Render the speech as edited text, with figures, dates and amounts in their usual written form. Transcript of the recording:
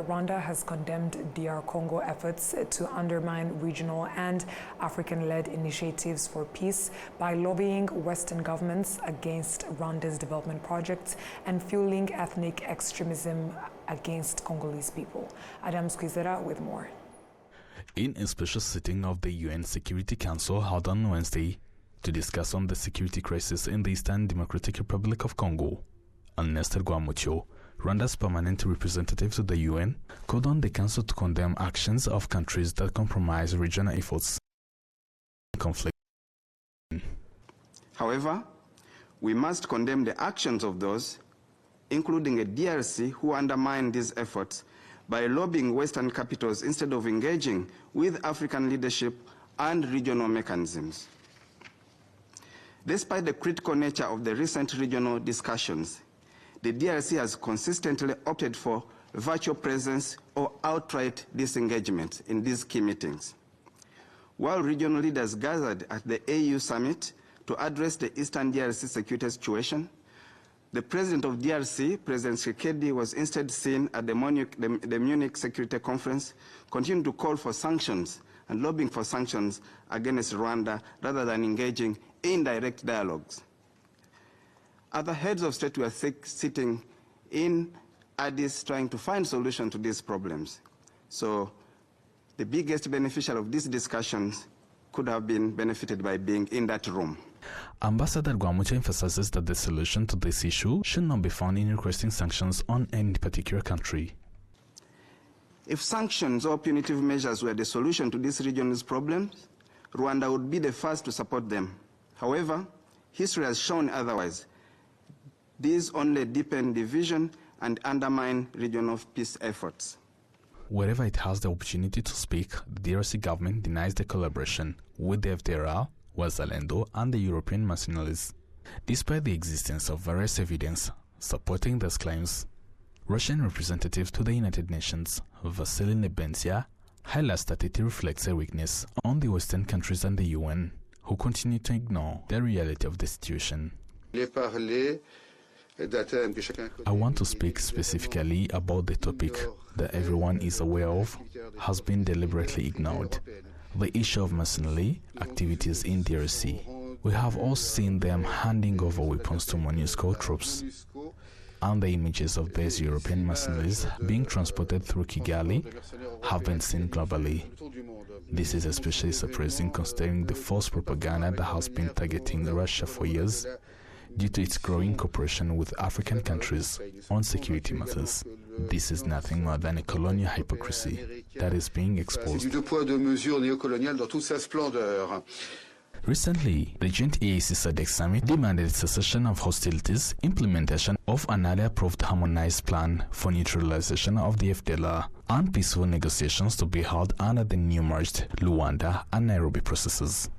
Rwanda has condemned DR Congo efforts to undermine regional and African-led initiatives for peace by lobbying Western governments against Rwanda's development projects and fueling ethnic extremism against Congolese people. Adam Squizera with more. In a special sitting of the UN Security Council held on Wednesday to discuss on the security crisis in the Eastern Democratic Republic of Congo, Nestor Guamucho, Rwanda's permanent representative to the UN, called on the Council to condemn actions of countries that compromise regional efforts in conflict. However, we must condemn the actions of those, including a DRC, who undermine these efforts by lobbying Western capitals instead of engaging with African leadership and regional mechanisms. Despite the critical nature of the recent regional discussions, the DRC has consistently opted for virtual presence or outright disengagement in these key meetings. While regional leaders gathered at the AU summit to address the Eastern DRC security situation, the president of DRC, President Tshisekedi, was instead seen at the Munich Security Conference, continuing to call for sanctions and lobbying for sanctions against Rwanda rather than engaging in direct dialogues. Other heads of state were sitting in Addis trying to find solutions to these problems. So the biggest beneficiary of these discussions could have been benefited by being in that room. Ambassador Guamucho emphasizes that the solution to this issue should not be found in requesting sanctions on any particular country. If sanctions or punitive measures were the solution to these regional problems, Rwanda would be the first to support them. However, history has shown otherwise. These only deepen division and undermine regional peace efforts. Wherever it has the opportunity to speak, the DRC government denies the collaboration with the FDLR, Wazalendo, and the European mercenaries, despite the existence of various evidence supporting these claims. Russian representative to the United Nations, Vasily Nebenzia, highlights that it reflects a weakness on the Western countries and the UN, who continue to ignore the reality of the situation. I want to speak specifically about the topic that everyone is aware of has been deliberately ignored, the issue of mercenary activities in DRC. We have all seen them handing over weapons to MONUSCO troops, and the images of these European mercenaries being transported through Kigali have been seen globally. This is especially surprising considering the false propaganda that has been targeting Russia for years, due to its growing cooperation with African countries on security matters. This is nothing more than a colonial hypocrisy that is being exposed. Recently, the joint EAC-SADC summit demanded cessation of hostilities, implementation of another approved harmonized plan for neutralization of the FDLR, and peaceful negotiations to be held under the new merged Rwanda and Nairobi processes.